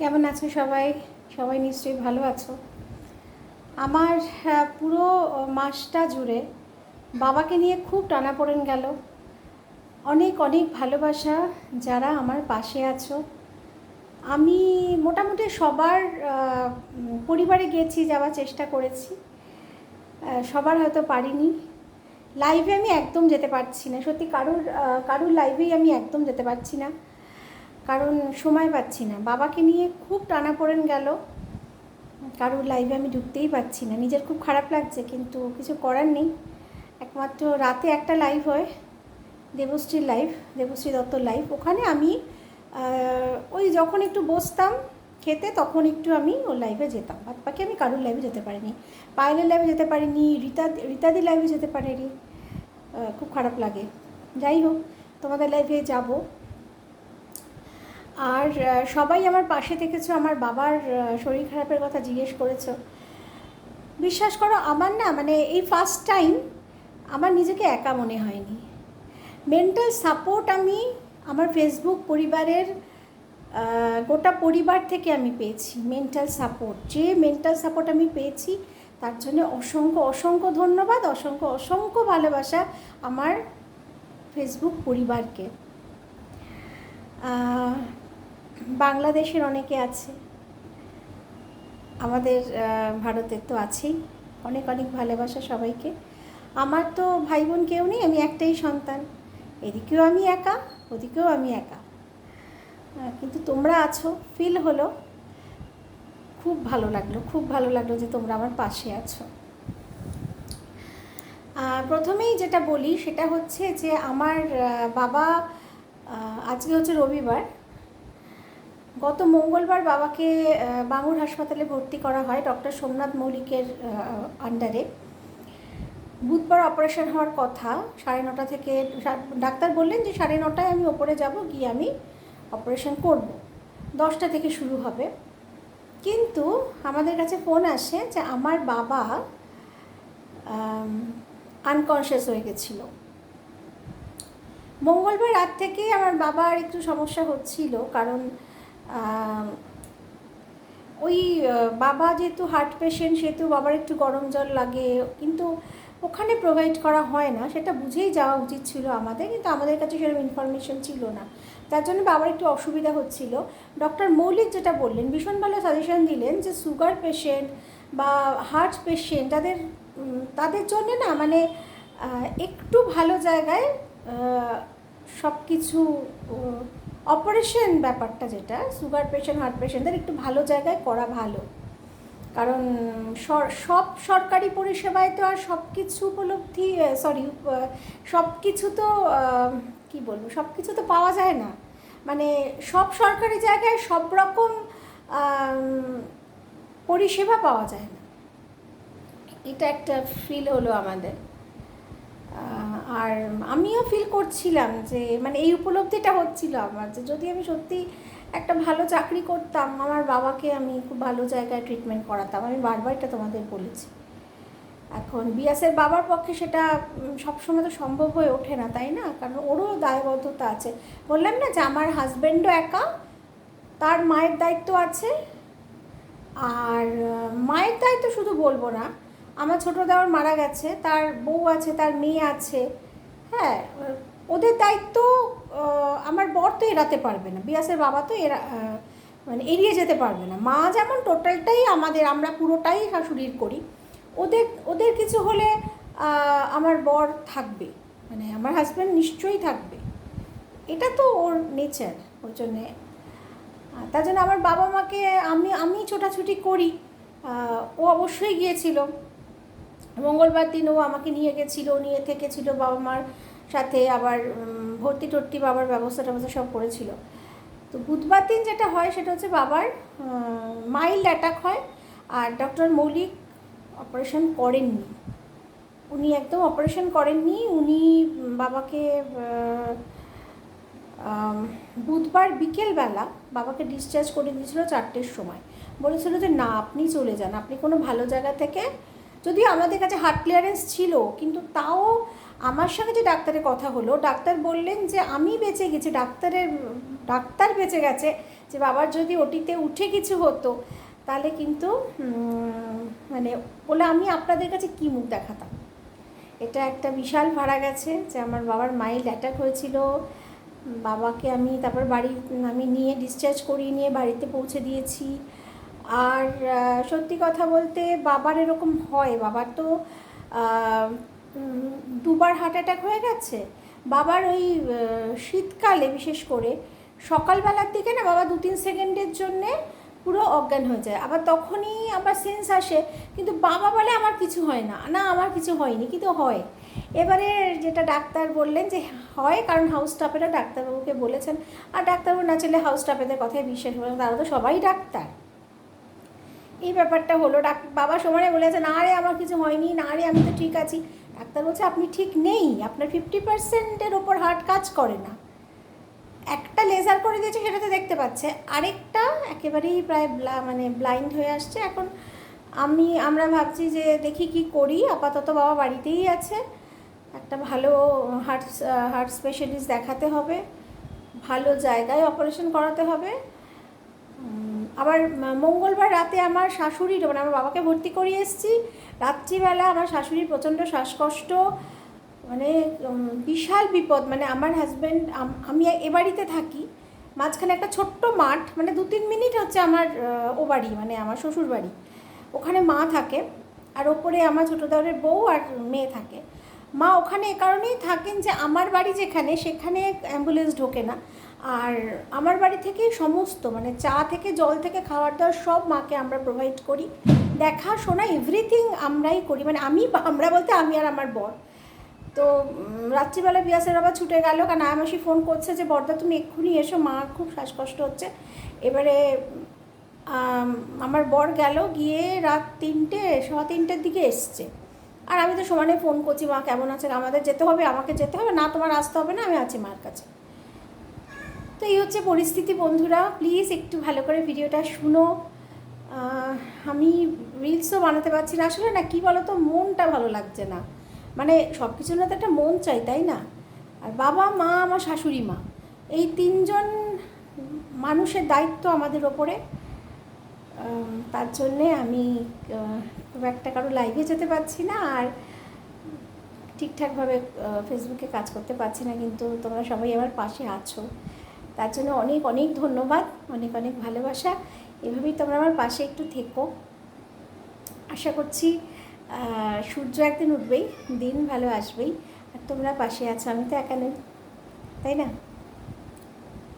কেমন আছো সবাই? সবাই নিশ্চয়ই ভালো আছো। আমার পুরো মাসটা জুড়ে বাবাকে নিয়ে খুব টানাপোড়েন গেল। অনেক অনেক ভালোবাসা যারা আমার পাশে আছো। আমি মোটামুটি সবার পরিবারে গেছি, যাওয়ার চেষ্টা করেছি, সবার হয়তো পারিনি। লাইভে আমি একদম যেতে পারছি না, সত্যি কারুর লাইভেই আমি একদম যেতে পারছি না, কারণ সময় পাচ্ছি না। বাবাকে নিয়ে খুব টানাপোড়েন গেল, কারোর লাইভে আমি ঢুকতেই পারছি না। নিজের খুব খারাপ লাগছে, কিন্তু কিছু করার নেই। একমাত্র রাতে একটা লাইভ হয়, দেবশ্রীর লাইভ, দেবশ্রী দত্তর লাইভ। ওখানে আমি ওই যখন একটু বসতাম খেতে, তখন একটু আমি ওর লাইভে যেতাম। বাদ বাকি আমি কারোর লাইভে যেতে পারিনি, পায়েলের লাইভে যেতে পারিনি, রীতাদি লাইভে যেতে পারিনি। খুব খারাপ লাগে। যাই হোক, তোমাদের লাইভে যাব। আর সবাই আমার পাশে থেকেছো, আমার বাবার শরীর খারাপের কথা জিজ্ঞেস করেছো। বিশ্বাস করো, আমার না মানে এই ফার্স্ট টাইম আমার নিজেকে একা মনে হয়নি। মেন্টাল সাপোর্ট আমি আমার ফেসবুক পরিবারের গোটা পরিবার থেকে আমি পেয়েছি। মেন্টাল সাপোর্ট, যে মেন্টাল সাপোর্ট আমি পেয়েছি, তার জন্য অসংখ্য অসংখ্য ধন্যবাদ, অসংখ্য অসংখ্য ভালোবাসা আমার ফেসবুক পরিবারকে। বাংলাদেশের অনেকে আছে, আমাদের ভারতের তো আছেই। অনেক অনেক ভালোবাসা সবাইকে। আমার তো ভাই বোন কেউ নেই, আমি একটাই সন্তান। এদিকেও আমি একা, ওদিকেও আমি একা, কিন্তু তোমরা আছো, ফিল হলো। খুব ভালো লাগলো, খুব ভালো লাগলো যে তোমরা আমার পাশে আছো। প্রথমেই যেটা বলি সেটা হচ্ছে যে আমার বাবা, আজকে হচ্ছে রবিবার, গত মঙ্গলবার বাবাকে বাঙুর হাসপাতালে ভর্তি করা হয় ডক্টর সোমনাথ মৌলিকের আন্ডারে। বুধবার অপারেশন হওয়ার কথা, 9:30 থেকে। ডাক্তার বললেন যে 9:30 আমি ওপরে যাব, গিয়ে আমি অপারেশন করব, 10টা থেকে শুরু হবে। কিন্তু আমাদের কাছে ফোন আসে যে আমার বাবা আনকনশিয়াস হয়ে গেছিলো। মঙ্গলবার রাত থেকেই আমার বাবার একটু সমস্যা হচ্ছিল, কারণ ওই বাবা যেহেতু হার্ট পেশেন্ট, সেহেতু বাবার একটু গরম জল লাগে, কিন্তু ওখানে প্রোভাইড করা হয় না। সেটা বুঝেই যাওয়া উচিত ছিল আমাদের, কিন্তু আমাদের কাছে সেরকম ইনফরমেশন ছিল না। তার জন্য বাবার একটু অসুবিধা হচ্ছিল। ডক্টর মৌলিক যেটা বললেন, ভীষণ ভালো সাজেশন দিলেন যে সুগার পেশেন্ট বা হার্ট পেশেন্ট তাদের জন্য না মানে একটু ভালো জায়গায় সব কিছু অপারেশন ব্যাপারটা, যেটা সুগার পেশেন্ট হার্ট পেশেন্টদের একটু ভালো জায়গায় করা ভালো। কারণ সব সরকারি পরিষেবায় তো আর সব কিছু সব কিছু তো কী বলবো, সব কিছু তো পাওয়া যায় না। মানে সব সরকারি জায়গায় সব রকম পরিষেবা পাওয়া যায় না, এটা একটা ফিল হলো আমাদের। আর আমিও ফিল করছিলাম যে মানে এই উপলব্ধিটা হচ্ছিল আমার, যে যদি আমি সত্যি একটা ভালো চাকরি করতাম, আমার বাবাকে আমি খুব ভালো জায়গায় ট্রিটমেন্ট করাতাম। আমি বারবার এটা তোমাদের বলেছি। এখন বিয়াসের বাবার পক্ষে সেটা সবসময় তো সম্ভব হয়ে ওঠে না, তাই না? কারণ ওরও দায়বদ্ধতা আছে। বললাম না যে আমার হাজব্যান্ডও একা, তার মায়ের দায়িত্ব আছে। আর মায়ের দায়িত্ব শুধু বলবো না, আমার ছোটো দেওয়ার মারা গেছে, তার বউ আছে, তার মেয়ে আছে। হ্যাঁ, ওদের দায়িত্ব আমার বর তো এড়াতে পারবে না, বিয়াসের বাবা তো মানে এড়িয়ে যেতে পারবে না। মা যেমন টোটালটাই আমাদের, আমরা পুরোটাই শাশুড়ির করি। ওদের ওদের কিছু হলে আমার বর থাকবে, মানে আমার হাজব্যান্ড নিশ্চয়ই থাকবে, এটা তো ওর নেচার। ওই জন্যে তার জন্য আমার বাবা মাকে আমি ছোটাছুটি করি। ও অবশ্যই গিয়েছিল মঙ্গলবার দিন, ও আমাকে নিয়ে গেছিলো, নিয়ে থেকেছিল বাবা মার সাথে, আবার ভর্তি টর্তি বাবার ব্যবস্থা সব করেছিল। তো বুধবার দিন যেটা হয় সেটা হচ্ছে বাবার মাইল্ড অ্যাটাক হয়। আর ডক্টর মৌলিক অপারেশন করেননি, উনি একদম অপারেশন করেননি। উনি বাবাকে বুধবার বিকেলবেলা বাবাকে ডিসচার্জ করে দিয়েছিল 4টের সময়। বলেছিল যে না, আপনি চলে যান, আপনি কোনো ভালো জায়গা থেকে। যদিও আমাদের কাছে হার্ট ক্লিয়ারেন্স ছিল, কিন্তু তাও আমার সঙ্গে যে ডাক্তারের কথা হলো, ডাক্তার বললেন যে আমি বেঁচে গেছি, ডাক্তার বেঁচে গেছে, যে বাবার যদি ওটিতে উঠে কিছু হতো তাহলে কিন্তু মানে বলে আমি আপনাদের কাছে কী মুখ দেখাতাম। এটা একটা বিশাল ভাড়া গেছে যে আমার বাবার মাইল্ড অ্যাটাক হয়েছিল, বাবাকে আমি তারপর আমি নিয়ে ডিসচার্জ করিয়ে নিয়ে বাড়িতে পৌঁছে দিয়েছি। আর সত্যি কথা বলতে বাবার এরকম হয়, বাবার তো দুবার হার্ট অ্যাটাক হয়ে গেছে। বাবার ওই শীতকালে বিশেষ করে সকালবেলার দিকে না বাবা 2-3 সেকেন্ডের জন্যে পুরো অজ্ঞান হয়ে যায়, আবার তখনই আবার সেন্স আসে, কিন্তু বাবা বলে আমার কিছু হয় না, না আমার কিছু হয়নি, কিন্তু হয়। এবারে যেটা ডাক্তার বললেন যে হয়, কারণ হাউস স্টাফেরা ডাক্তারবাবুকে বলেছেন, আর ডাক্তারবাবু না চলে হাউস স্টাফেদের কথায় বিশ্বাস করেন, তারা তো সবাই ডাক্তার। এই ব্যাপারটা হলো, বাবা সমানে বলেছে না রে আমার কিছু হয়নি, না রে আমি তো ঠিক আছি। ডাক্তার বলছে আপনি ঠিক নেই, আপনার 50%-এর ওপর হার্ট কাজ করে না। একটা লেজার করে দিয়েছে সেটাতে দেখতে পাচ্ছে, আরেকটা একেবারেই প্রায় ব্লাইন্ড হয়ে আসছে। এখন আমরা ভাবছি যে দেখি কি করি, আপাতত বাবা বাড়িতেই আছে, একটা ভালো হার্ট স্পেশালিস্ট দেখাতে হবে, ভালো জায়গায় অপারেশন করাতে হবে। আবার মঙ্গলবার রাতে আমার শাশুড়ির মানে আমার বাবাকে ভর্তি করিয়ে এসেছি, রাত্রিবেলা আমার শাশুড়ির প্রচণ্ড শ্বাসকষ্ট, মানে বিশাল বিপদ। মানে আমার হাজব্যান্ড, আমি এ বাড়িতে থাকি, মাঝখানে একটা ছোট্ট মাঠ, মানে 2-3 মিনিট হচ্ছে আমার ও বাড়ি, মানে আমার শ্বশুর বাড়ি, ওখানে মা থাকে, আর ওপরে আমার ছোটো দেওরের বউ আর মেয়ে থাকে। মা ওখানে এ কারণেই থাকেন যে আমার বাড়ি যেখানে, সেখানে অ্যাম্বুলেন্স ঢোকে না, আর আমার বাড়ি থেকেই সমস্ত মানে চা থেকে জল থেকে খাবার দাবার সব মাকে আমরা প্রোভাইড করি, দেখাশোনা এভরিথিং আমরাই করি। মানে আমরা বলতে আমি আর আমার বর। তো রাত্রিবেলা বিয়াসের আবার ছুটে গেল, কারণ আয়ামাসি ফোন করছে যে বর্দা তুমি এক্ষুনি এসো, মা খুব শ্বাসকষ্ট হচ্ছে। এবারে আমার বর গেল, গিয়ে রাত 3:15 দিকে এসছে, আর আমি তো সমানে ফোন করছি মা কেমন আছেন, আমাদের যেতে হবে, আমাকে যেতে হবে না, তোমার আসতে হবে না, আমি আছি মার কাছে। তো এই হচ্ছে পরিস্থিতি বন্ধুরা, প্লিজ একটু ভালো করে ভিডিওটা শুনো। আমি রিলসও বানাতে পারছি না আসলে, না কী বলো তো, মনটা ভালো লাগছে না, মানে সব কিছুর না তো একটা মন চাই, তাই না? আর বাবা মা আমার শাশুড়ি মা, এই 3জন মানুষের দায়িত্ব আমাদের ওপরে। তার জন্যে আমি খুব একটা কারো লাইভে যেতে পারছি না, আর ঠিকঠাকভাবে ফেসবুকে কাজ করতে পারছি না, কিন্তু তোমরা সবাই আমার পাশে আছো, তার জন্য অনেক অনেক ধন্যবাদ, অনেক অনেক ভালোবাসা। এভাবেই তোমরা আমার পাশে একটু থেকো। আশা করছি সূর্য একদিন উঠবেই, দিন ভালো আসবেই, আর তোমরা পাশে আছো, আমি তো একা নই, তাই না?